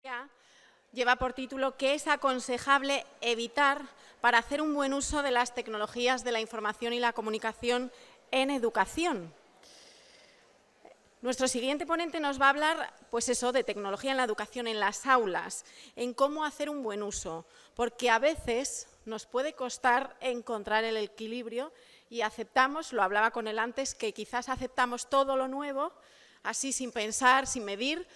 monográfica lleva por título ¿Qué es aconsejable evitar para hacer un buen uso de las tecnologías de la información y la comunicación en educación? Nuestro siguiente ponente nos va a hablar, pues eso, de tecnología en la educación en las aulas, en cómo hacer un buen uso, porque a veces nos puede costar encontrar el equilibrio y aceptamos, lo hablaba con él antes, que quizás aceptamos todo lo nuevo, así sin pensar, sin medir,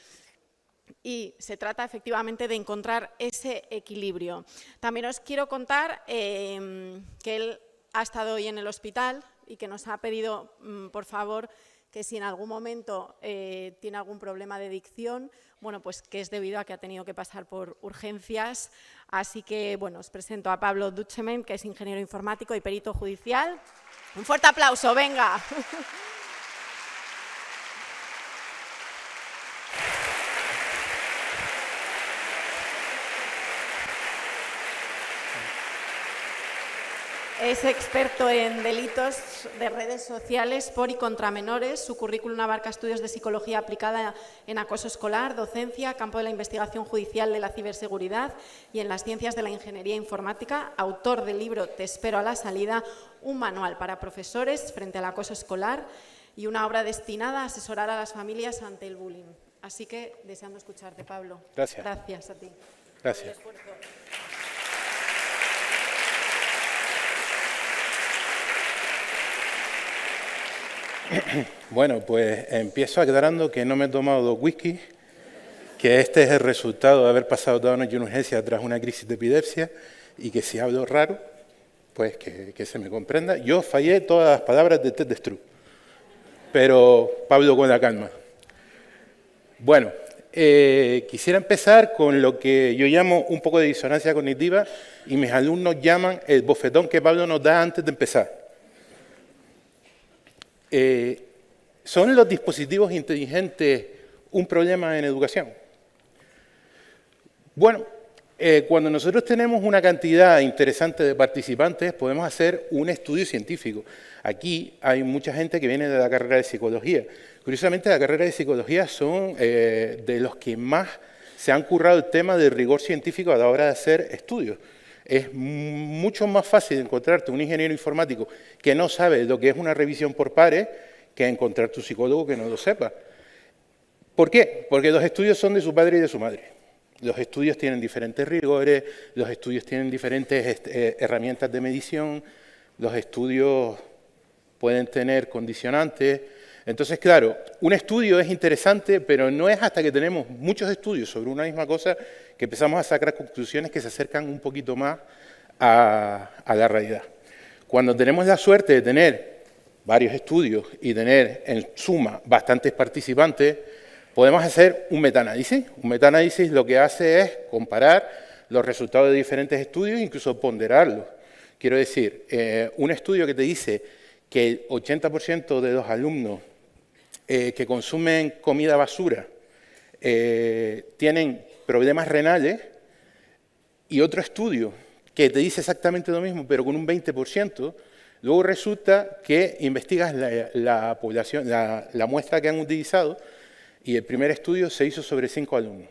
y se trata efectivamente de encontrar ese equilibrio. También os quiero contar que él ha estado hoy en el hospital y que nos ha pedido, por favor, que si en algún momento tiene algún problema de dicción, bueno, pues que es debido a que ha tenido que pasar por urgencias. Así que, bueno, os presento a Pablo Duchemin, que es ingeniero informático y perito judicial. Un fuerte aplauso, venga. Es experto en delitos de redes sociales por y contra menores. Su currículum abarca estudios de psicología aplicada en acoso escolar, docencia, campo de la investigación judicial de la ciberseguridad y en las ciencias de la ingeniería informática. Autor del libro Te espero a la salida, un manual para profesores frente al acoso escolar y una obra destinada a asesorar a las familias ante el bullying. Así que, deseando escucharte, Pablo. Gracias. Gracias a ti. Gracias. Bueno, pues empiezo aclarando que no me he tomado 2 whisky, que este es el resultado de haber pasado toda una noche en urgencia tras una crisis de epilepsia y que si hablo raro, pues que se me comprenda. Yo fallé todas las palabras de Ted Strupp, pero Pablo con la calma. Bueno, quisiera empezar con lo que yo llamo un poco de disonancia cognitiva y mis alumnos llaman el bofetón que Pablo nos da antes de empezar. ¿Son los dispositivos inteligentes un problema en educación? Bueno, cuando nosotros tenemos una cantidad interesante de participantes, podemos hacer un estudio científico. Aquí hay mucha gente que viene de la carrera de psicología. Curiosamente, la carrera de psicología son de los que más se han currado el tema del rigor científico a la hora de hacer estudios. Es mucho más fácil encontrarte un ingeniero informático que no sabe lo que es una revisión por pares que encontrarte un psicólogo que no lo sepa. ¿Por qué? Porque los estudios son de su padre y de su madre. Los estudios tienen diferentes rigores, los estudios tienen diferentes herramientas de medición, los estudios pueden tener condicionantes. Entonces, claro, un estudio es interesante, pero no es hasta que tenemos muchos estudios sobre una misma cosa que empezamos a sacar conclusiones que se acercan un poquito más a la realidad. Cuando tenemos la suerte de tener varios estudios y tener en suma bastantes participantes, podemos hacer un metaanálisis. Un metaanálisis lo que hace es comparar los resultados de diferentes estudios e incluso ponderarlos. Quiero decir, un estudio que te dice que el 80% de los alumnos que consumen comida basura tienen problemas renales y otro estudio que te dice exactamente lo mismo pero con un 20%, luego resulta que investigas la población, la muestra que han utilizado y el primer estudio se hizo sobre 5 alumnos.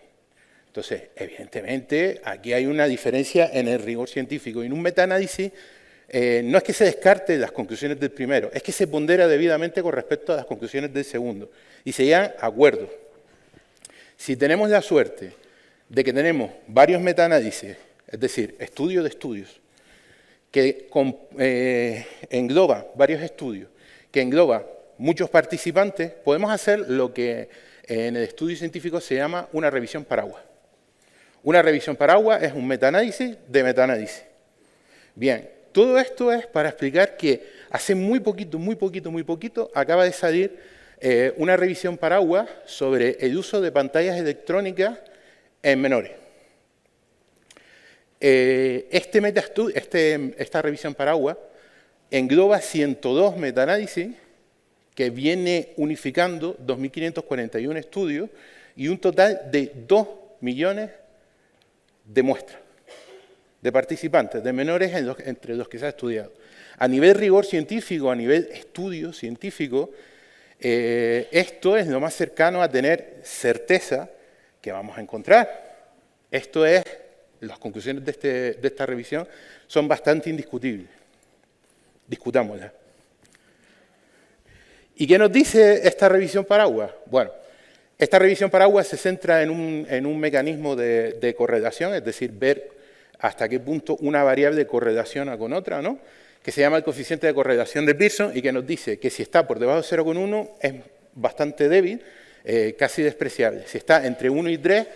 Entonces, evidentemente, aquí hay una diferencia en el rigor científico. Y en un metaanálisis no es que se descarte las conclusiones del primero, es que se pondera debidamente con respecto a las conclusiones del segundo y se llegan a acuerdos. Si tenemos la suerte de que tenemos varios metaanálisis, es decir, estudios de estudios, que engloba varios estudios, que engloba muchos participantes, podemos hacer lo que en el estudio científico se llama una revisión paraguas. Una revisión paraguas es un metaanálisis de metaanálisis. Bien, todo esto es para explicar que hace muy poquito acaba de salir una revisión paraguas sobre el uso de pantallas electrónicas en menores. Esta revisión paraguas engloba 102 metaanálisis que viene unificando 2.541 estudios y un total de 2 millones de muestras de participantes, de menores entre los que se ha estudiado. A nivel rigor científico, a nivel estudio científico, esto es lo más cercano a tener certeza que vamos a encontrar Esto es, las conclusiones de esta revisión son bastante indiscutibles. Discutámoslas. ¿Y qué nos dice esta revisión paraguas? Bueno, esta revisión paraguas se centra en un mecanismo de correlación, es decir, ver hasta qué punto una variable correlaciona con otra, ¿no? Que se llama el coeficiente de correlación de Pearson y que nos dice que si está por debajo de 0,1 es bastante débil, casi despreciable. Si está entre 1 y 3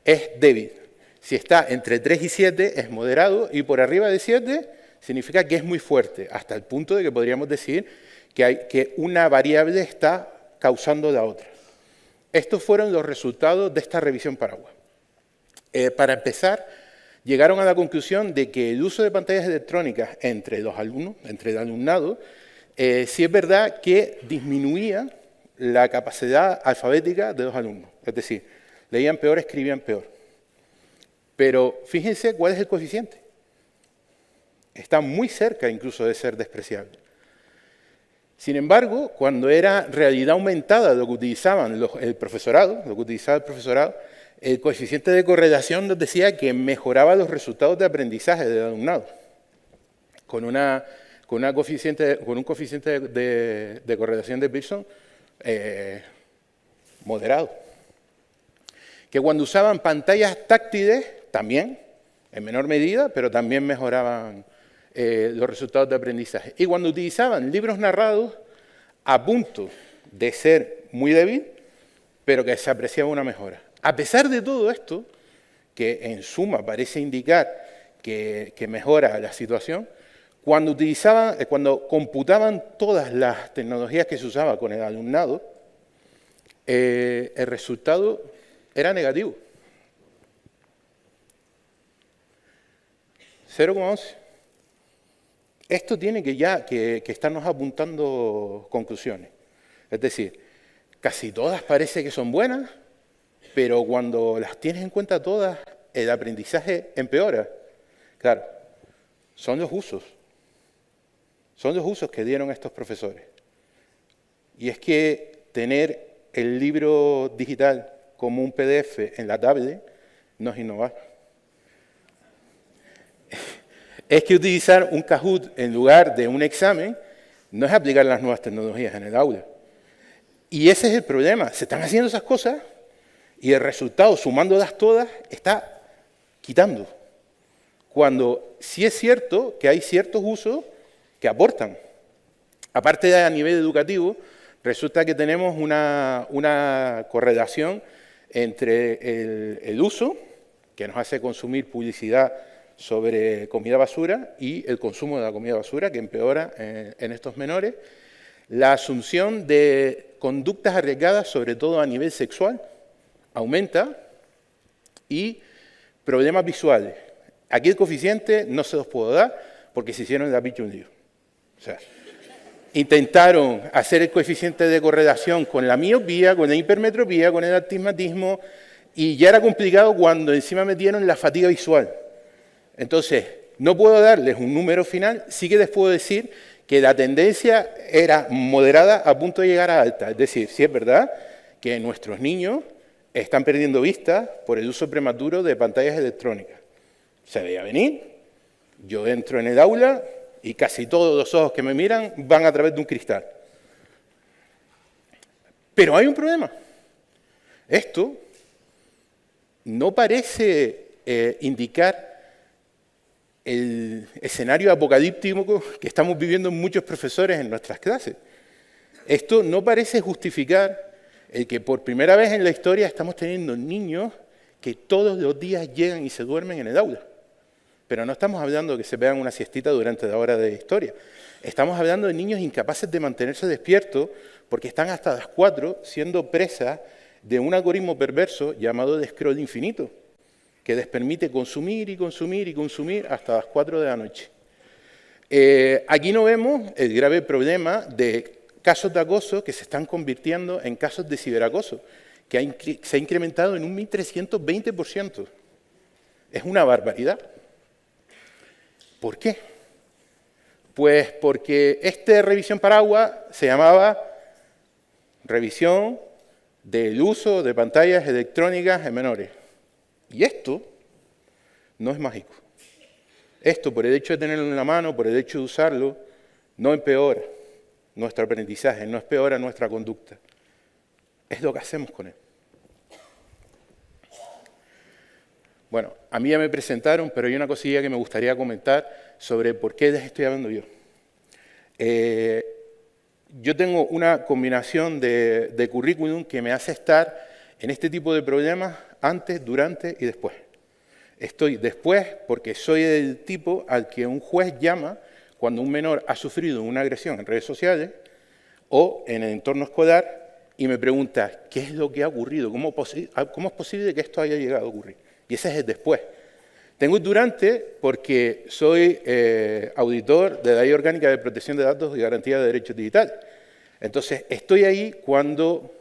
es débil. Si está entre 3 y 7 es moderado y por arriba de 7 significa que es muy fuerte, hasta el punto de que podríamos decir que una variable está causando la otra. Estos fueron los resultados de esta revisión paraguas. Para empezar, llegaron a la conclusión de que el uso de pantallas electrónicas entre los alumnos, entre el alumnado, sí es verdad que disminuía la capacidad alfabética de los alumnos. Es decir, leían peor, escribían peor. Pero fíjense cuál es el coeficiente. Está muy cerca incluso de ser despreciable. Sin embargo, cuando era realidad aumentada lo que utilizaban el profesorado, el coeficiente de correlación nos decía que mejoraba los resultados de aprendizaje del alumnado, con un coeficiente de correlación de Pearson moderado. Que cuando usaban pantallas táctiles, también, en menor medida, pero también mejoraban los resultados de aprendizaje. Y cuando utilizaban libros narrados, a punto de ser muy débil, pero que se apreciaba una mejora. A pesar de todo esto, que en suma parece indicar que mejora la situación, cuando computaban todas las tecnologías que se usaban con el alumnado, el resultado era negativo. 0,11. Esto tiene que estarnos apuntando conclusiones. Es decir, casi todas parece que son buenas, pero cuando las tienes en cuenta todas, el aprendizaje empeora. Claro, son los usos. Son los usos que dieron estos profesores. Y es que tener el libro digital como un PDF en la tablet no es innovar. Es que utilizar un Kahoot en lugar de un examen no es aplicar las nuevas tecnologías en el aula. Y ese es el problema. Se están haciendo esas cosas y el resultado, sumándolas todas, está quitando. Cuando sí es cierto que hay ciertos usos que aportan. Aparte de a nivel educativo, resulta que tenemos una correlación entre el uso, que nos hace consumir publicidad sobre comida basura, y el consumo de la comida basura, que empeora en estos menores, la asunción de conductas arriesgadas, sobre todo a nivel sexual, aumenta, y problemas visuales. Aquí el coeficiente no se los puedo dar porque se hicieron la picha un lío. O sea, intentaron hacer el coeficiente de correlación con la miopía, con la hipermetropía, con el astigmatismo, y ya era complicado cuando encima metieron la fatiga visual. Entonces, no puedo darles un número final, sí que les puedo decir que la tendencia era moderada a punto de llegar a alta. Es decir, sí es verdad que nuestros niños están perdiendo vista por el uso prematuro de pantallas electrónicas. Se veía venir, yo entro en el aula y casi todos los ojos que me miran van a través de un cristal. Pero hay un problema. Esto no parece indicar el escenario apocalíptico que estamos viviendo muchos profesores en nuestras clases. Esto no parece justificar el que por primera vez en la historia estamos teniendo niños que todos los días llegan y se duermen en el aula. Pero no estamos hablando de que se pegan una siestita durante la hora de historia. Estamos hablando de niños incapaces de mantenerse despiertos porque están hasta las 4 siendo presas de un algoritmo perverso llamado de scroll infinito, que les permite consumir y consumir y consumir hasta las 4 de la noche. Aquí no vemos el grave problema de casos de acoso que se están convirtiendo en casos de ciberacoso, que se ha incrementado en un 1.320%. Es una barbaridad. ¿Por qué? Pues porque esta revisión paraguas se llamaba Revisión del uso de pantallas electrónicas en menores. Y esto no es mágico. Esto, por el hecho de tenerlo en la mano, por el hecho de usarlo, no empeora nuestro aprendizaje, no empeora nuestra conducta. Es lo que hacemos con él. Bueno, a mí ya me presentaron, pero hay una cosilla que me gustaría comentar sobre por qué les estoy hablando yo. Yo tengo una combinación de currículum que me hace estar en este tipo de problemas antes, durante y después. Estoy después porque soy el tipo al que un juez llama cuando un menor ha sufrido una agresión en redes sociales o en el entorno escolar y me pregunta qué es lo que ha ocurrido, cómo es posible que esto haya llegado a ocurrir. Y ese es el después. Tengo el durante porque soy auditor de la Ley Orgánica de Protección de Datos y Garantía de Derechos Digitales. Entonces, estoy ahí cuando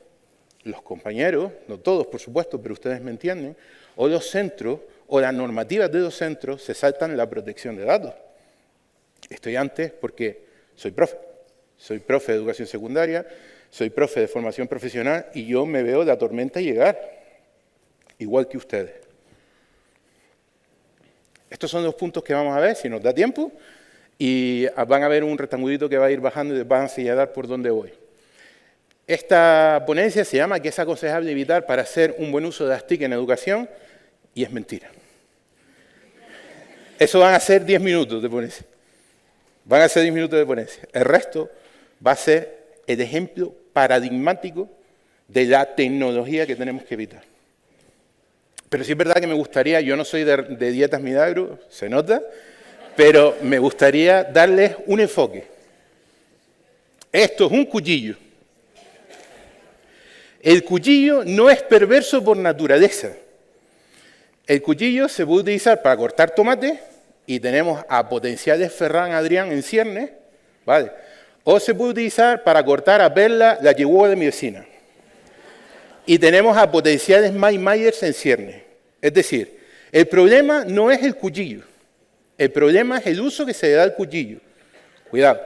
los compañeros, no todos por supuesto, pero ustedes me entienden, o los centros, o las normativas de los centros se saltan la protección de datos. Estoy antes porque soy profe. Soy profe de educación secundaria, soy profe de formación profesional y yo me veo la tormenta llegar, igual que ustedes. Estos son los puntos que vamos a ver, si nos da tiempo, y van a ver un rectangulito que va a ir bajando y les van a señalar por dónde voy. Esta ponencia se llama ¿Qué es aconsejable evitar para hacer un buen uso de las TIC en educación? Y es mentira. Eso van a ser 10 minutos de ponencia. Van a ser 10 minutos de ponencia. El resto va a ser el ejemplo paradigmático de la tecnología que tenemos que evitar. Pero sí es verdad que me gustaría, yo no soy de dietas milagro, se nota, pero me gustaría darles un enfoque. Esto es un cuchillo. El cuchillo no es perverso por naturaleza. El cuchillo se puede utilizar para cortar tomate y tenemos a potenciales Ferran Adrián en ciernes, ¿vale? O se puede utilizar para cortar a Perla, la chihuahua de mi vecina. Y tenemos a potenciales Mike Myers en ciernes. Es decir, el problema no es el cuchillo, el problema es el uso que se le da al cuchillo. Cuidado.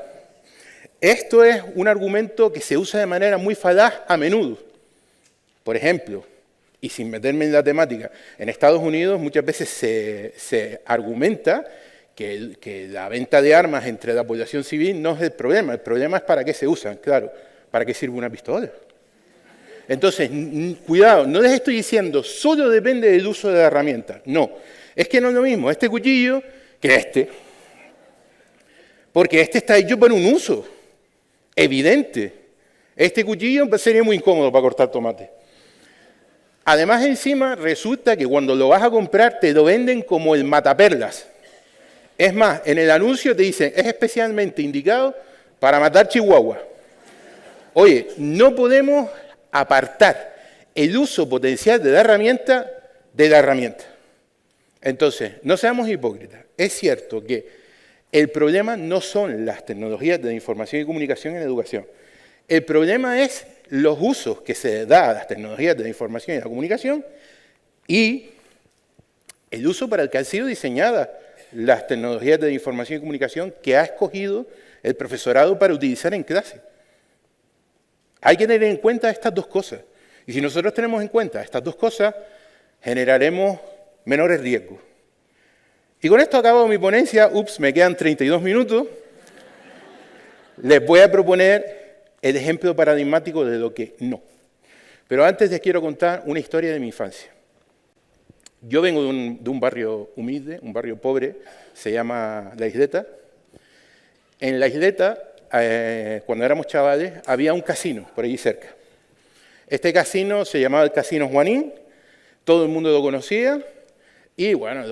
Esto es un argumento que se usa de manera muy falaz a menudo. Por ejemplo, y sin meterme en la temática, en Estados Unidos muchas veces se argumenta que la venta de armas entre la población civil no es el problema es para qué se usan, claro, para qué sirve una pistola. Entonces, cuidado, no les estoy diciendo solo depende del uso de la herramienta, no, es que no es lo mismo este cuchillo que este, porque este está hecho para un uso evidente. Este cuchillo sería muy incómodo para cortar tomate. Además, encima, resulta que cuando lo vas a comprar te lo venden como el mataperlas. Es más, en el anuncio te dicen, es especialmente indicado para matar chihuahuas. Oye, no podemos apartar el uso potencial de la herramienta de la herramienta. Entonces, no seamos hipócritas. Es cierto que el problema no son las tecnologías de la información y comunicación en educación. El problema es los usos que se da a las tecnologías de la información y la comunicación y el uso para el que han sido diseñadas las tecnologías de la información y comunicación que ha escogido el profesorado para utilizar en clase. Hay que tener en cuenta estas dos cosas. Y si nosotros tenemos en cuenta estas dos cosas, generaremos menores riesgos. Y con esto acabo mi ponencia. Me quedan 32 minutos. Les voy a proponer el ejemplo paradigmático de lo que no. Pero antes les quiero contar una historia de mi infancia. Yo vengo de un barrio humilde, un barrio pobre, se llama La Isleta. En La Isleta, cuando éramos chavales, había un casino por allí cerca. Este casino se llamaba el Casino Juanín, todo el mundo lo conocía y bueno,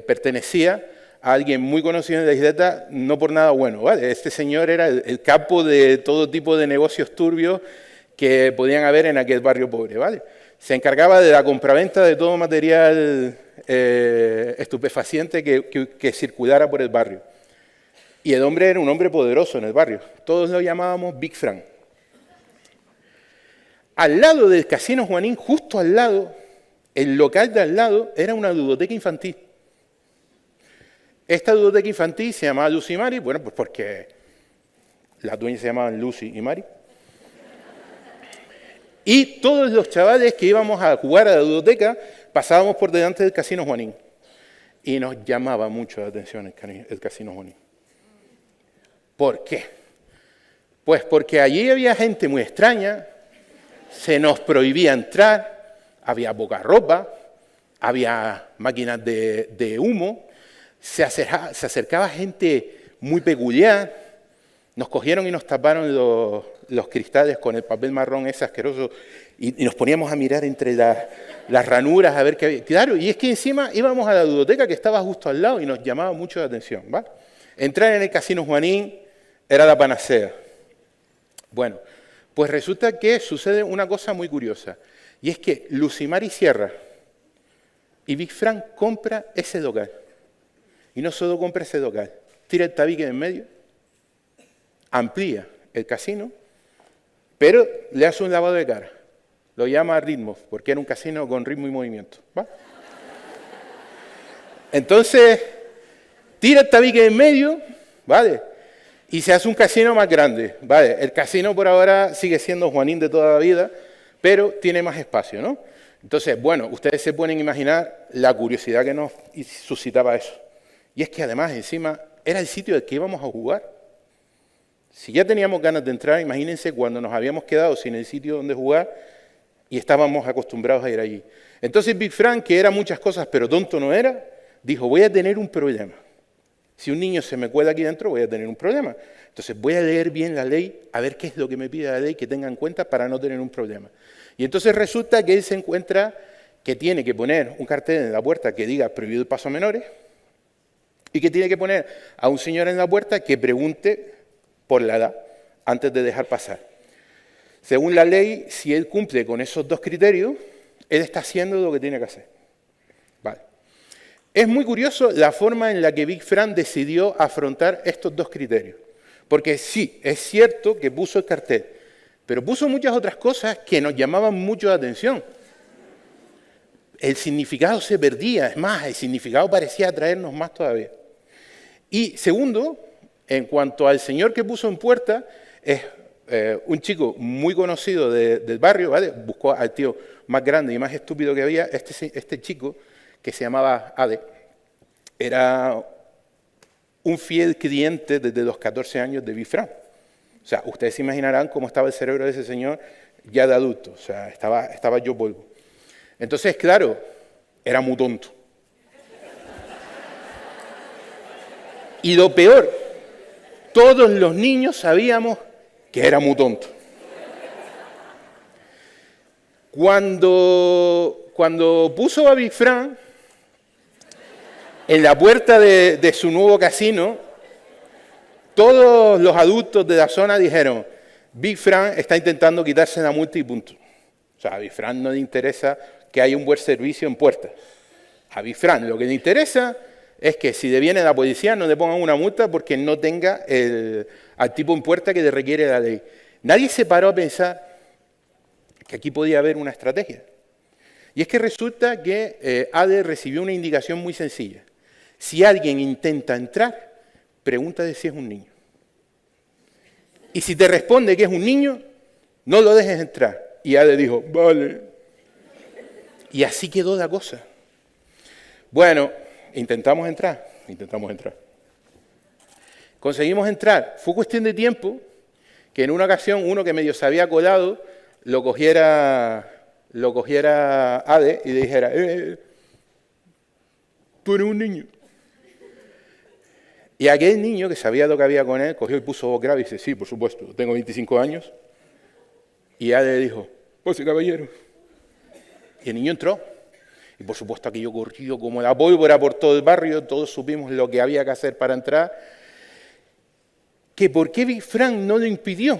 pertenecía a alguien muy conocido en La Isleta, no por nada bueno, ¿vale? Este señor era el capo de todo tipo de negocios turbios que podían haber en aquel barrio pobre, ¿vale? Se encargaba de la compraventa de todo material estupefaciente que circulara por el barrio. Y el hombre era un hombre poderoso en el barrio. Todos lo llamábamos Big Frank. Al lado del Casino Juanín, justo al lado, el local de al lado, era una ludoteca infantil. Esta ludoteca infantil se llamaba Lucy y Mary, bueno, pues porque las dueñas se llamaban Lucy y Mary. Y todos los chavales que íbamos a jugar a la ludoteca pasábamos por delante del Casino Juanín. y nos llamaba mucho la atención el Casino Juanín. ¿Por qué? Pues porque allí había gente muy extraña, se nos prohibía entrar, había poca ropa, había máquinas de humo, se acercaba gente muy peculiar, nos cogieron y nos taparon los cristales con el papel marrón ese asqueroso y nos poníamos a mirar entre las ranuras a ver qué había. Claro, y es que encima íbamos a la ludoteca que estaba justo al lado y nos llamaba mucho la atención, ¿vale? Entrar en el Casino Juanín era la panacea. Bueno, pues resulta que sucede una cosa muy curiosa, y es que Lucimari Sierra y Big Frank compra ese local. Y no solo compra ese local, tira el tabique en medio, amplía el casino, pero le hace un lavado de cara. Lo llama Ritmos, porque era un casino con ritmo y movimiento, ¿va? Entonces, tira el tabique en medio, ¿vale? Y se hace un casino más grande, ¿vale? El casino por ahora sigue siendo Juanín de toda la vida, pero tiene más espacio, ¿no? Entonces, bueno, ustedes se pueden imaginar la curiosidad que nos suscitaba eso. Y es que además, encima, era el sitio del que íbamos a jugar. Si ya teníamos ganas de entrar, imagínense cuando nos habíamos quedado sin el sitio donde jugar y estábamos acostumbrados a ir allí. Entonces Big Frank, que era muchas cosas, pero tonto no era, dijo, voy a tener un problema. Si un niño se me cuela aquí dentro, voy a tener un problema. Entonces voy a leer bien la ley, a ver qué es lo que me pide la ley que tenga en cuenta para no tener un problema. Y entonces resulta que él se encuentra que tiene que poner un cartel en la puerta que diga prohibido el paso a menores y que tiene que poner a un señor en la puerta que pregunte por la edad antes de dejar pasar. Según la ley, si él cumple con esos dos criterios, él está haciendo lo que tiene que hacer. Vale. Es muy curioso la forma en la que Big Frank decidió afrontar estos dos criterios. Porque sí, es cierto que puso el cartel, pero puso muchas otras cosas que nos llamaban mucho la atención. El significado se perdía, es más, el significado parecía atraernos más todavía. Y segundo, en cuanto al señor que puso en puerta, es un chico muy conocido del barrio, ¿vale? Buscó al tío más grande y más estúpido que había. Este chico, que se llamaba Ade, era un fiel cliente desde los 14 años de Big Frank. O sea, ustedes se imaginarán cómo estaba el cerebro de ese señor ya de adulto. O sea, estaba yo polvo. Entonces, claro, era muy tonto. Y lo peor, todos los niños sabíamos que era muy tonto. Cuando puso a Big Frank en la puerta de su nuevo casino, todos los adultos de la zona dijeron, Big Frank está intentando quitarse la multa y punto. O sea, a Big Frank no le interesa que haya un buen servicio en puerta. A Big Frank lo que le interesa es que si le viene la policía no le pongan una multa porque no tenga al tipo en puerta que le requiere la ley. Nadie se paró a pensar que aquí podía haber una estrategia. Y es que resulta que Ade recibió una indicación muy sencilla. Si alguien intenta entrar, pregúntale si es un niño. Y si te responde que es un niño, no lo dejes entrar. Y Ade dijo, vale. Y así quedó la cosa. Bueno, intentamos entrar. Conseguimos entrar. Fue cuestión de tiempo que en una ocasión uno que medio se había colado lo cogiera Ade y le dijera, tú eres un niño. Y aquel niño que sabía lo que había con él, cogió y puso voz grave y dice, sí, por supuesto, tengo 25 años. Y Ade le dijo, pues sí, caballero. Y el niño entró. Y por supuesto aquello corrió como la pólvora por todo el barrio, todos supimos lo que había que hacer para entrar. ¿Que por qué Big Frank no lo impidió?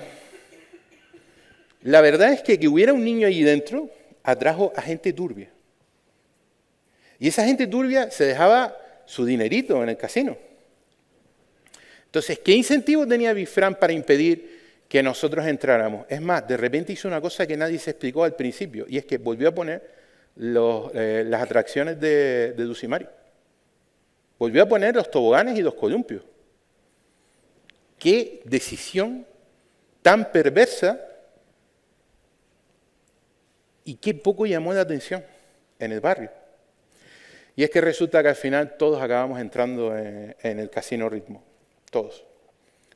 La verdad es que hubiera un niño allí dentro atrajo a gente turbia. Y esa gente turbia se dejaba su dinerito en el casino. Entonces, ¿qué incentivo tenía Big Frank para impedir que nosotros entráramos? Es más, de repente hizo una cosa que nadie se explicó al principio, y es que volvió a poner las atracciones de Lucimari. Volvió a poner los toboganes y los columpios. ¡Qué decisión tan perversa! Y qué poco llamó la atención en el barrio. Y es que resulta que al final todos acabamos entrando en el casino Ritmo, todos,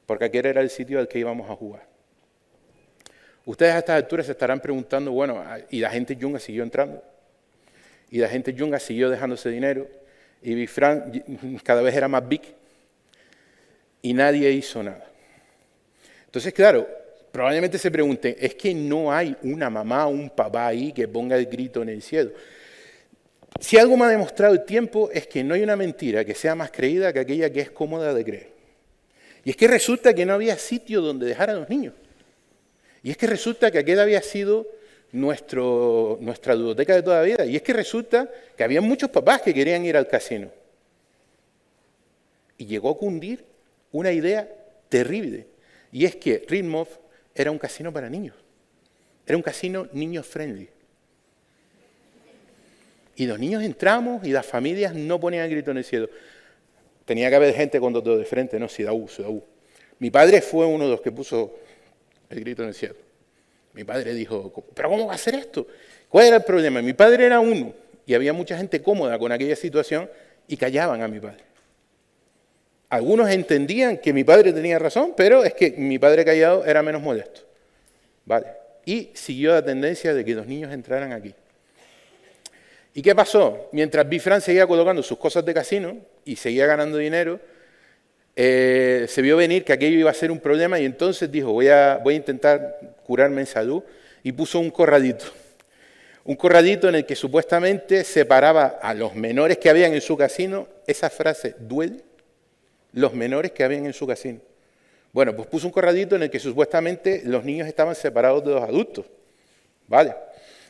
porque aquel era el sitio al que íbamos a jugar. Ustedes a estas alturas se estarán preguntando, bueno, y la gente yunga siguió entrando, y la gente yunga siguió dejándose dinero, y Big Frank cada vez era más big, y nadie hizo nada. Entonces, claro, probablemente se pregunten, ¿es que no hay una mamá o un papá ahí que ponga el grito en el cielo? Si algo me ha demostrado el tiempo es que no hay una mentira que sea más creída que aquella que es cómoda de creer. Y es que resulta que no había sitio donde dejar a los niños. Y es que resulta que aquel había sido nuestra ludoteca de toda la vida. Y es que resulta que había muchos papás que querían ir al casino. Y llegó a cundir una idea terrible. Y es que Ritmov era un casino para niños. Era un casino niño friendly. Y los niños entramos y las familias no ponían el grito en el cielo. Tenía que haber gente con dos dedos de frente, no, Sidaú. Mi padre fue uno de los que puso el grito en el cielo. Mi padre dijo, ¿pero cómo va a hacer esto? ¿Cuál era el problema? Mi padre era uno y había mucha gente cómoda con aquella situación y callaban a mi padre. Algunos entendían que mi padre tenía razón, pero es que mi padre callado era menos molesto. ¿Vale? Y siguió la tendencia de que los niños entraran aquí. ¿Y qué pasó? Mientras Big Frank seguía colocando sus cosas de casino y seguía ganando dinero, se vio venir que aquello iba a ser un problema y entonces dijo, voy a intentar curarme en salud, y puso un corralito. Un corralito en el que supuestamente separaba a los menores que habían en su casino. Esa frase, ¿duele? Los menores que habían en su casino. Bueno, pues puso un corralito en el que supuestamente los niños estaban separados de los adultos. ¿Vale?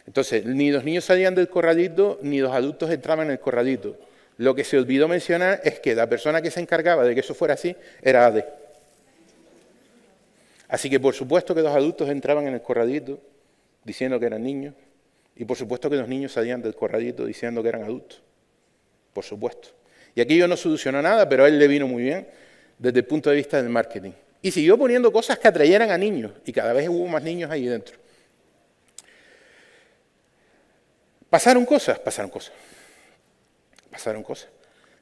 Entonces, ni los niños salían del corralito, ni los adultos entraban en el corralito. Lo que se olvidó mencionar es que la persona que se encargaba de que eso fuera así era AD. Así que por supuesto que los adultos entraban en el corralito diciendo que eran niños, y por supuesto que los niños salían del corralito diciendo que eran adultos. Por supuesto. Y aquello no solucionó nada, pero a él le vino muy bien desde el punto de vista del marketing. Y siguió poniendo cosas que atrayeran a niños, y cada vez hubo más niños ahí dentro. Pasaron cosas.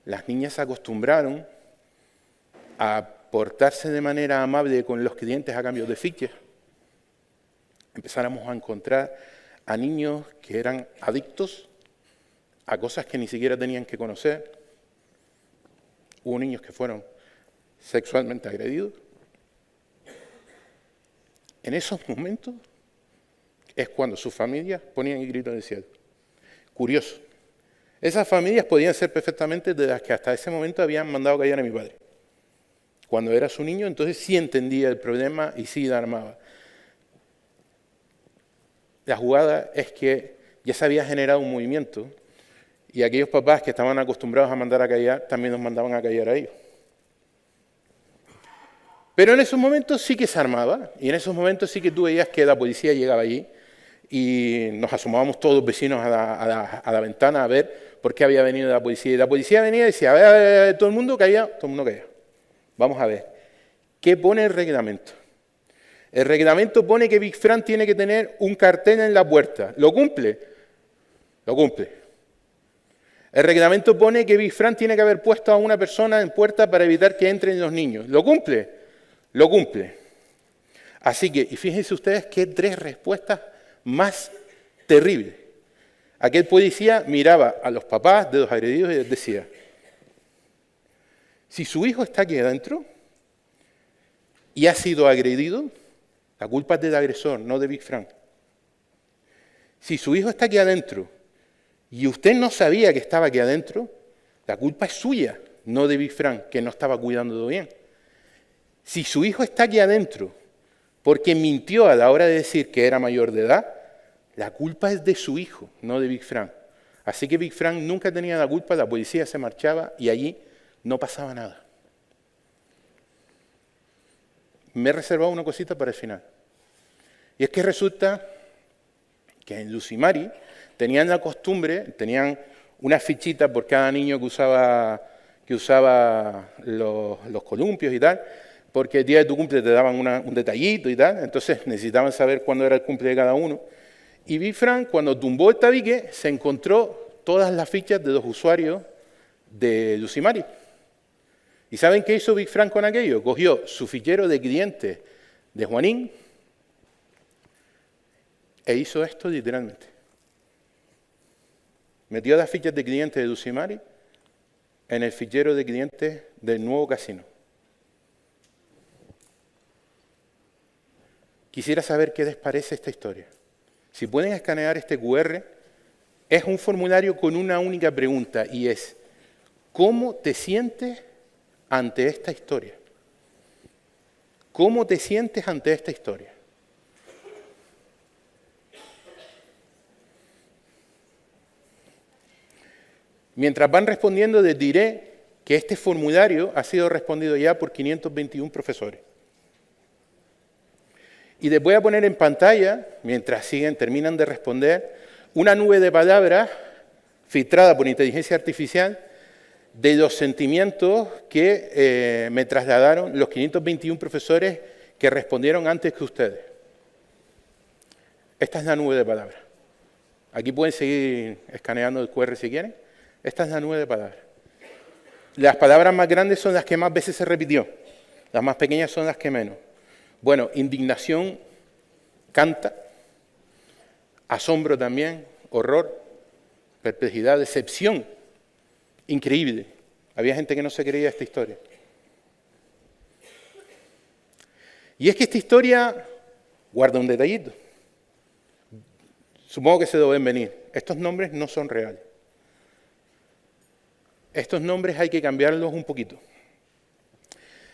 Las niñas se acostumbraron a portarse de manera amable con los clientes a cambio de fichas. Empezáramos a encontrar a niños que eran adictos a cosas que ni siquiera tenían que conocer. Hubo niños que fueron sexualmente agredidos. En esos momentos es cuando sus familias ponían el grito en el cielo. Curioso. Esas familias podían ser perfectamente de las que hasta ese momento habían mandado callar a mi padre. Cuando era su niño, entonces sí entendía el problema y sí la armaba. La jugada es que ya se había generado un movimiento y aquellos papás que estaban acostumbrados a mandar a callar, también los mandaban a callar a ellos. Pero en esos momentos sí que se armaba, y en esos momentos sí que tú veías que la policía llegaba allí y nos asomábamos todos los vecinos a la ventana a ver por qué había venido la policía. Y la policía venía y decía, a ver, todo el mundo callado, todo el mundo callado. Vamos a ver, ¿qué pone el reglamento? El reglamento pone que Big Frank tiene que tener un cartel en la puerta. ¿Lo cumple? Lo cumple. El reglamento pone que Big Frank tiene que haber puesto a una persona en puerta para evitar que entren los niños. ¿Lo cumple? Lo cumple. Así que, y fíjense ustedes qué tres respuestas más terribles. Aquel policía miraba a los papás de los agredidos y les decía, si su hijo está aquí adentro y ha sido agredido, la culpa es del agresor, no de Big Frank. Si su hijo está aquí adentro y usted no sabía que estaba aquí adentro, la culpa es suya, no de Big Frank, que no estaba cuidándolo bien. Si su hijo está aquí adentro porque mintió a la hora de decir que era mayor de edad, la culpa es de su hijo, no de Big Frank. Así que Big Frank nunca tenía la culpa, la policía se marchaba y allí no pasaba nada. Me he reservado una cosita para el final. Y es que resulta que en Lucimari tenían la costumbre, tenían una fichita por cada niño que usaba los columpios y tal, porque el día de tu cumple te daban un detallito y tal, entonces necesitaban saber cuándo era el cumple de cada uno. Y Big Frank, cuando tumbó el tabique, se encontró todas las fichas de los usuarios de Lucimari. ¿Y saben qué hizo Big Frank con aquello? Cogió su fichero de clientes de Juanín e hizo esto literalmente. Metió las fichas de clientes de Lucimari en el fichero de clientes del nuevo casino. Quisiera saber qué les parece esta historia. Si pueden escanear este QR, es un formulario con una única pregunta y es, ¿cómo te sientes ante esta historia? ¿Cómo te sientes ante esta historia? Mientras van respondiendo, les diré que este formulario ha sido respondido ya por 521 profesores. Y les voy a poner en pantalla, mientras terminan de responder, una nube de palabras filtrada por inteligencia artificial de los sentimientos que me trasladaron los 521 profesores que respondieron antes que ustedes. Esta es la nube de palabras. Aquí pueden seguir escaneando el QR si quieren. Esta es la nube de palabras. Las palabras más grandes son las que más veces se repitió. Las más pequeñas son las que menos. Bueno, indignación, canta, asombro también, horror, perplejidad, decepción, increíble. Había gente que no se creía esta historia. Y es que esta historia guarda un detallito. Supongo que se lo ven venir. Estos nombres no son reales. Estos nombres hay que cambiarlos un poquito.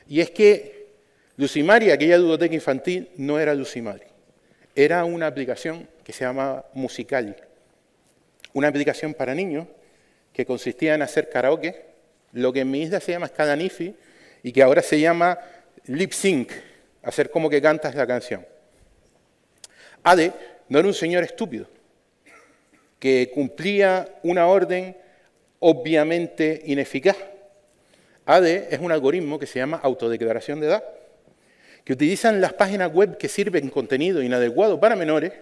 Y es que Lucimari, aquella ludoteca infantil, no era Lucimari. Era una aplicación que se llama Musicali. Una aplicación para niños que consistía en hacer karaoke, lo que en mi isla se llama Scalanifi y que ahora se llama lip sync, hacer como que cantas la canción. Ade no era un señor estúpido que cumplía una orden obviamente ineficaz. ADE es un algoritmo que se llama autodeclaración de edad, que utilizan las páginas web que sirven contenido inadecuado para menores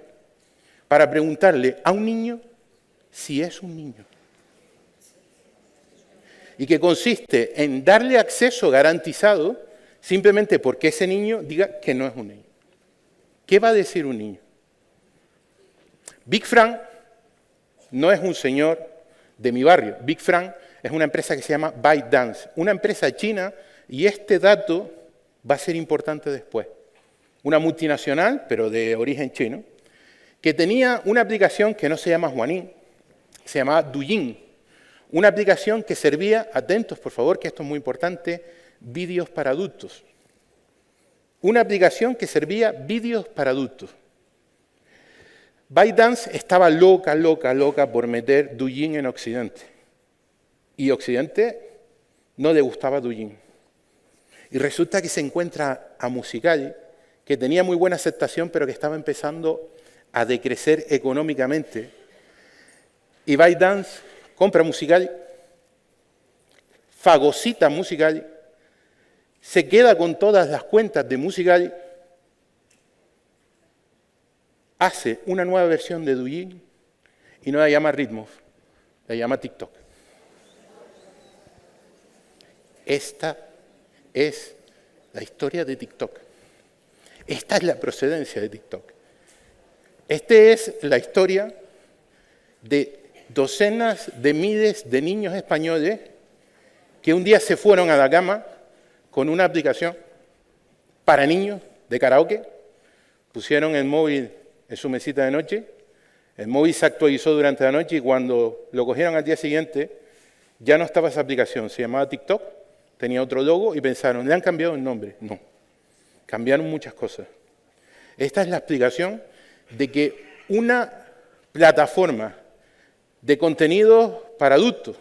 para preguntarle a un niño si es un niño. Y que consiste en darle acceso garantizado simplemente porque ese niño diga que no es un niño. ¿Qué va a decir un niño? Big Frank no es un señor de mi barrio. Big Frank es una empresa que se llama ByteDance, una empresa china, y este dato va a ser importante después. Una multinacional, pero de origen chino, que tenía una aplicación que no se llama Juanín, se llamaba Douyin, una aplicación que servía, atentos por favor, que esto es muy importante, vídeos para adultos. Una aplicación que servía vídeos para adultos. ByteDance estaba loca por meter Douyin en Occidente. Y Occidente no le gustaba Douyin. Y resulta que se encuentra a Musicali, que tenía muy buena aceptación, pero que estaba empezando a decrecer económicamente. Y ByteDance compra Musicali, fagocita Musicali, se queda con todas las cuentas de Musicali, hace una nueva versión de Douyin y no la llama Rhythmos, la llama TikTok. Esta es la historia de TikTok. Esta es la procedencia de TikTok. Esta es la historia de docenas de miles de niños españoles que un día se fueron a la cama con una aplicación para niños de karaoke, pusieron el móvil en su mesita de noche, el móvil se actualizó durante la noche y cuando lo cogieron al día siguiente ya no estaba esa aplicación, se llamaba TikTok, tenía otro logo y pensaron, ¿le han cambiado el nombre? No, cambiaron muchas cosas. Esta es la explicación de que una plataforma de contenidos para adultos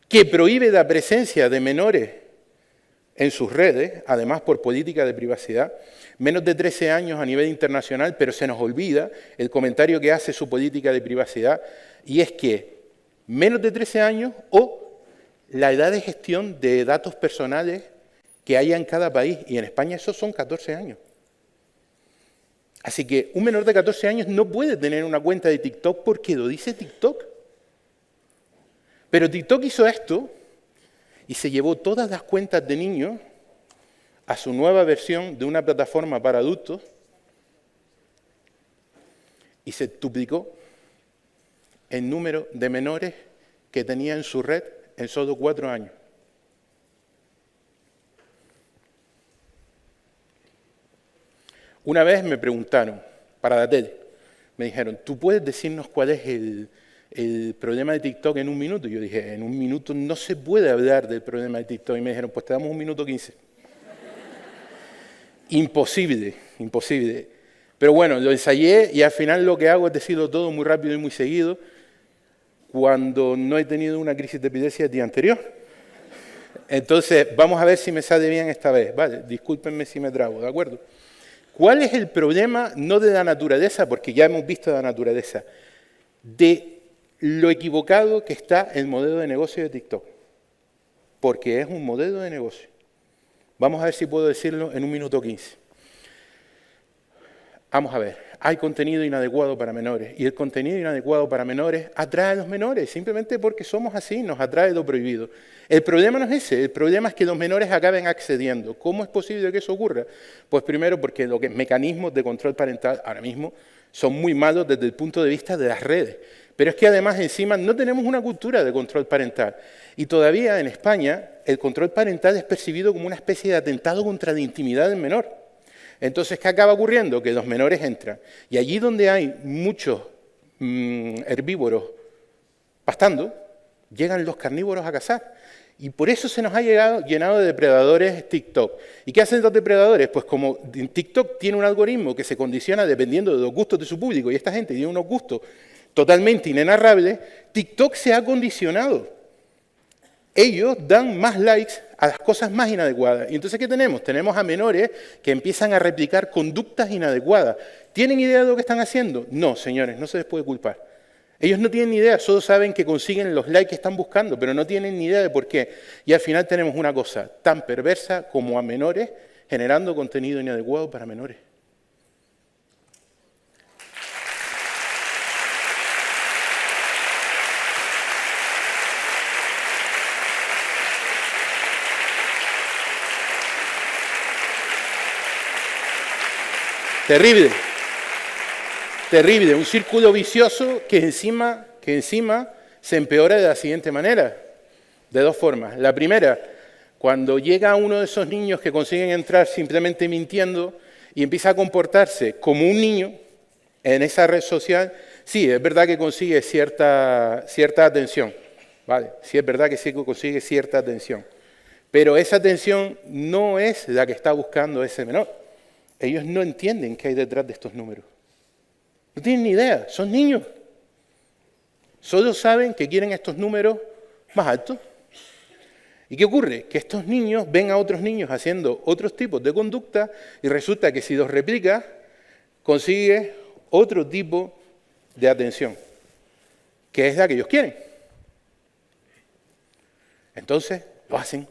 que prohíbe la presencia de menores en sus redes, además por política de privacidad, menos de 13 años a nivel internacional, pero se nos olvida el comentario que hace su política de privacidad, y es que menos de 13 años o la edad de gestión de datos personales que haya en cada país, y en España esos son 14 años. Así que un menor de 14 años no puede tener una cuenta de TikTok porque lo dice TikTok. Pero TikTok hizo esto y se llevó todas las cuentas de niños a su nueva versión de una plataforma para adultos y se duplicó el número de menores que tenía en su red en solo 4 años. Una vez me preguntaron, para la tele, me dijeron, ¿tú puedes decirnos cuál es el problema de TikTok en 1 minuto? Y yo dije, en 1 minuto no se puede hablar del problema de TikTok. Y me dijeron, pues te damos 1 minuto 15. Imposible, imposible. Pero bueno, lo ensayé y al final lo que hago es decirlo todo muy rápido y muy seguido cuando no he tenido una crisis de epilepsia el día anterior. Entonces, vamos a ver si me sale bien esta vez. Vale, discúlpenme si me trago, ¿de acuerdo? ¿Cuál es el problema? No de la naturaleza, porque ya hemos visto la naturaleza, de lo equivocado que está el modelo de negocio de TikTok. Porque es un modelo de negocio. Vamos a ver si puedo decirlo en 1 minuto 15. Vamos a ver, hay contenido inadecuado para menores y el contenido inadecuado para menores atrae a los menores, simplemente porque somos así, nos atrae lo prohibido. El problema no es ese, el problema es que los menores acaben accediendo. ¿Cómo es posible que eso ocurra? Pues primero porque los mecanismos de control parental ahora mismo son muy malos desde el punto de vista de las redes. Pero es que además encima no tenemos una cultura de control parental. Y todavía en España el control parental es percibido como una especie de atentado contra la intimidad del menor. Entonces, ¿qué acaba ocurriendo? Que los menores entran. Y allí donde hay muchos herbívoros pastando, llegan los carnívoros a cazar. Y por eso se nos ha llenado de depredadores TikTok. ¿Y qué hacen los depredadores? Pues como TikTok tiene un algoritmo que se condiciona dependiendo de los gustos de su público, y esta gente tiene unos gustos totalmente inenarrables, TikTok se ha condicionado. Ellos dan más likes a las cosas más inadecuadas. Y entonces, ¿qué tenemos? Tenemos a menores que empiezan a replicar conductas inadecuadas. ¿Tienen idea de lo que están haciendo? No, señores, no se les puede culpar. Ellos no tienen ni idea, solo saben que consiguen los likes que están buscando, pero no tienen ni idea de por qué. Y al final tenemos una cosa tan perversa como a menores generando contenido inadecuado para menores. Terrible, terrible, un círculo vicioso que encima se empeora de la siguiente manera, de 2 formas. La primera, cuando llega uno de esos niños que consiguen entrar simplemente mintiendo y empieza a comportarse como un niño en esa red social, sí, es verdad que consigue cierta atención, ¿vale? Sí, es verdad que sí consigue cierta atención, pero esa atención no es la que está buscando ese menor. Ellos no entienden qué hay detrás de estos números. No tienen ni idea, son niños. Solo saben que quieren estos números más altos. ¿Y qué ocurre? Que estos niños ven a otros niños haciendo otros tipos de conducta y resulta que si los replica, consigue otro tipo de atención, que es la que ellos quieren. Entonces, lo hacen,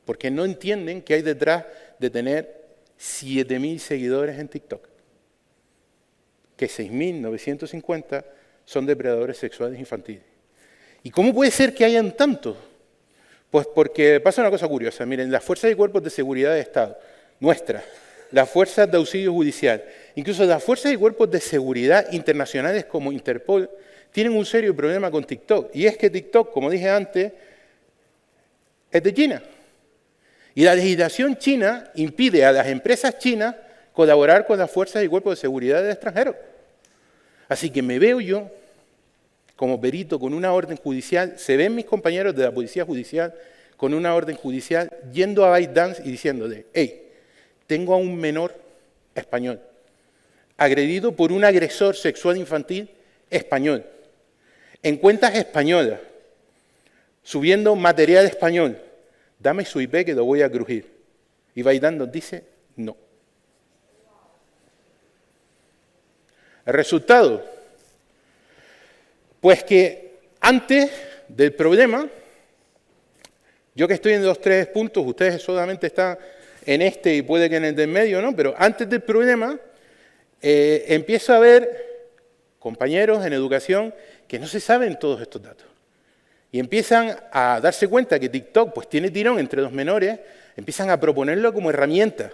porque no entienden qué hay detrás de tener 7.000 seguidores en TikTok, que 6.950 son depredadores sexuales infantiles. ¿Y cómo puede ser que hayan tantos? Pues porque pasa una cosa curiosa. Miren, las fuerzas y cuerpos de seguridad de Estado, nuestras, las fuerzas de auxilio judicial, incluso las fuerzas y cuerpos de seguridad internacionales como Interpol, tienen un serio problema con TikTok. Y es que TikTok, como dije antes, es de China. Y la legislación china impide a las empresas chinas colaborar con las fuerzas y cuerpos de seguridad del extranjero. Así que me veo yo, como perito, con una orden judicial, se ven mis compañeros de la policía judicial con una orden judicial yendo a ByteDance y diciéndole, hey, tengo a un menor español, agredido por un agresor sexual infantil español, en cuentas españolas, subiendo material español. Dame su IP que lo voy a crujir. Y ByteDance nos dice no. ¿El resultado? Pues que antes del problema, yo que estoy en los 3 puntos, ustedes solamente están en este y puede que en el del medio, ¿no? Pero antes del problema, empiezo a ver compañeros en educación que no se saben todos estos datos. y empiezan a darse cuenta que TikTok pues, tiene tirón entre los menores, empiezan a proponerlo como herramienta.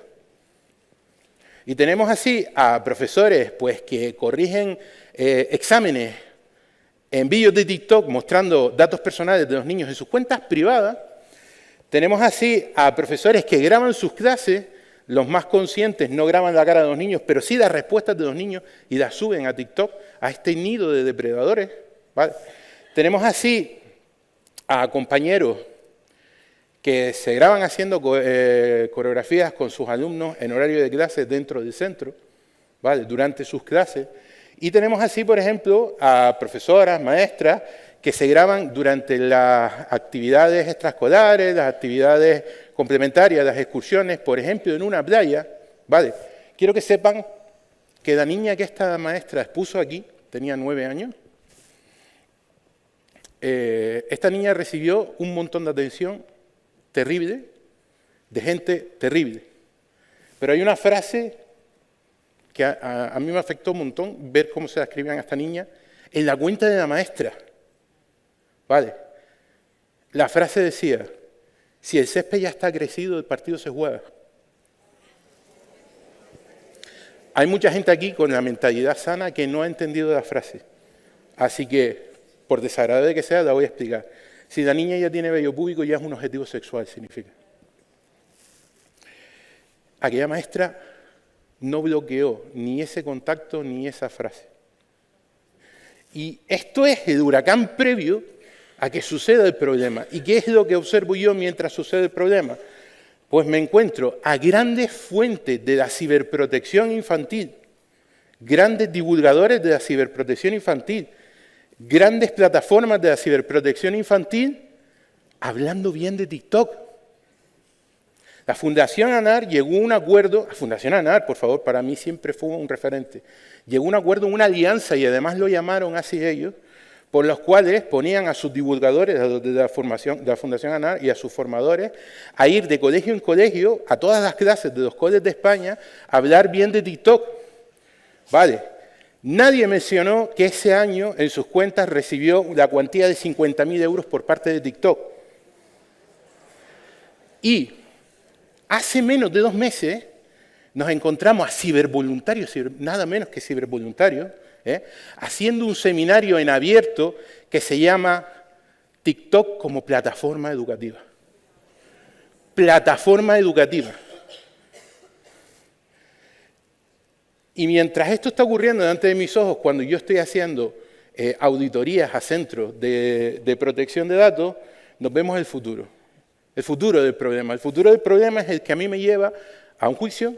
Y tenemos así a profesores pues, que corrigen exámenes en vídeos de TikTok mostrando datos personales de los niños en sus cuentas privadas. Tenemos así a profesores que graban sus clases, los más conscientes no graban la cara de los niños, pero sí las respuestas de los niños y las suben a TikTok, a este nido de depredadores. ¿Vale? Tenemos así a compañeros que se graban haciendo coreografías con sus alumnos en horario de clases dentro del centro, ¿vale? Durante sus clases. Y tenemos así, por ejemplo, a profesoras, maestras, que se graban durante las actividades extraescolares, las actividades complementarias, las excursiones, por ejemplo, en una playa, ¿vale? Quiero que sepan que la niña que esta maestra expuso aquí, tenía 9 años, esta niña recibió un montón de atención terrible, de gente terrible. Pero hay una frase que a mí me afectó un montón, ver cómo se la escribían a esta niña, en la cuenta de la maestra. ¿Vale? La frase decía, si el césped ya está crecido, el partido se juega. Hay mucha gente aquí con la mentalidad sana que no ha entendido la frase. Así que, por desagradable que sea, la voy a explicar. Si la niña ya tiene vello púbico, ya es un objetivo sexual, significa. Aquella maestra no bloqueó ni ese contacto ni esa frase. Y esto es el huracán previo a que suceda el problema. ¿Y qué es lo que observo yo mientras sucede el problema? Pues me encuentro a grandes fuentes de la ciberprotección infantil, grandes divulgadores de la ciberprotección infantil, grandes plataformas de la ciberprotección infantil hablando bien de TikTok. La Fundación ANAR llegó a un acuerdo, la Fundación ANAR, por favor, para mí siempre fue un referente, llegó a un acuerdo, una alianza, y además lo llamaron así ellos, por los cuales ponían a sus divulgadores de la Fundación ANAR y a sus formadores a ir de colegio en colegio, a todas las clases de los colegios de España, a hablar bien de TikTok. Vale. Nadie mencionó que ese año en sus cuentas recibió la cuantía de 50.000 euros por parte de TikTok. Y hace menos de 2 meses nos encontramos a cibervoluntarios, nada menos que cibervoluntarios, haciendo un seminario en abierto que se llama TikTok como plataforma educativa. Plataforma educativa. Y mientras esto está ocurriendo delante de mis ojos, cuando yo estoy haciendo auditorías a centros de protección de datos, nos vemos el futuro del problema. El futuro del problema es el que a mí me lleva a un juicio,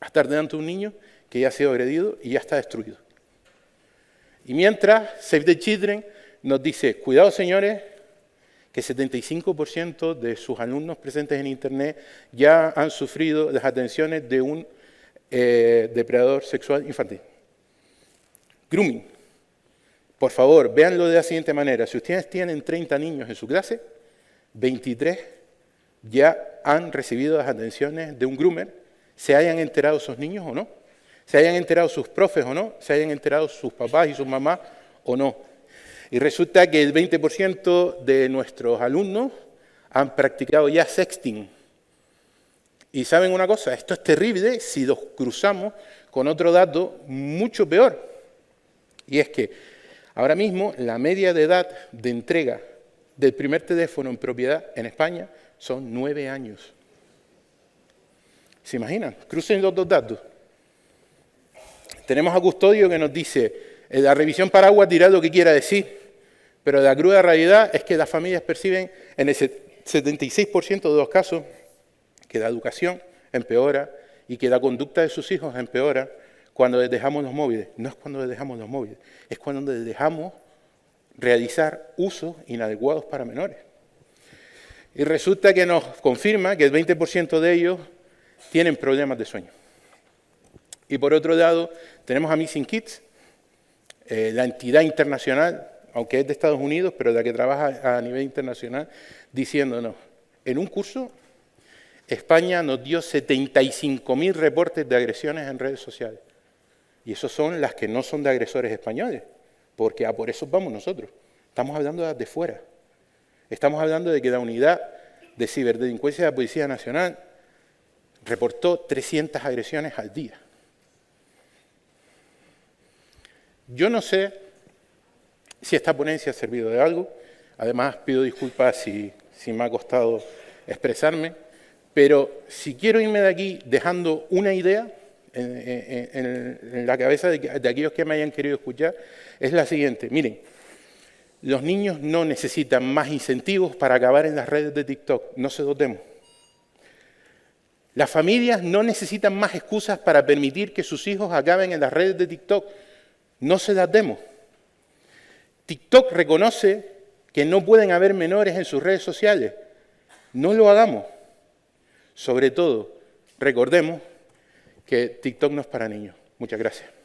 a estar delante de un niño que ya ha sido agredido y ya está destruido. Y mientras, Save the Children nos dice, cuidado señores, que 75% de sus alumnos presentes en Internet ya han sufrido las atenciones de un depredador sexual infantil. Grooming. Por favor, véanlo de la siguiente manera. Si ustedes tienen 30 niños en su clase, 23 ya han recibido las atenciones de un groomer, se hayan enterado esos niños o no, se hayan enterado sus profes o no, se hayan enterado sus papás y sus mamás o no. Y resulta que el 20% de nuestros alumnos han practicado ya sexting. Y ¿saben una cosa? Esto es terrible si los cruzamos con otro dato mucho peor. Y es que ahora mismo la media de edad de entrega del primer teléfono en propiedad en España son 9 años. ¿Se imaginan? Crucen los dos datos. Tenemos a Custodio que nos dice, la revisión paraguas dirá lo que quiera decir, pero la cruda realidad es que las familias perciben en el 76% de los casos que la educación empeora y que la conducta de sus hijos empeora cuando les dejamos los móviles. No es cuando les dejamos los móviles, es cuando les dejamos realizar usos inadecuados para menores. Y resulta que nos confirma que el 20% de ellos tienen problemas de sueño. Y por otro lado, tenemos a Missing Kids, la entidad internacional, aunque es de Estados Unidos, pero la que trabaja a nivel internacional, diciéndonos, en un curso España nos dio 75.000 reportes de agresiones en redes sociales. Y esos son las que no son de agresores españoles, porque a por eso vamos nosotros. Estamos hablando de las de fuera. Estamos hablando de que la unidad de ciberdelincuencia de la Policía Nacional reportó 300 agresiones al día. Yo no sé si esta ponencia ha servido de algo. Además, pido disculpas si me ha costado expresarme, pero si quiero irme de aquí dejando una idea en la cabeza de aquellos que me hayan querido escuchar, es la siguiente. Miren, los niños no necesitan más incentivos para acabar en las redes de TikTok, no se los demos. Las familias no necesitan más excusas para permitir que sus hijos acaben en las redes de TikTok, no se las demos. TikTok reconoce que no pueden haber menores en sus redes sociales, no lo hagamos. Sobre todo, recordemos que TikTok no es para niños. Muchas gracias.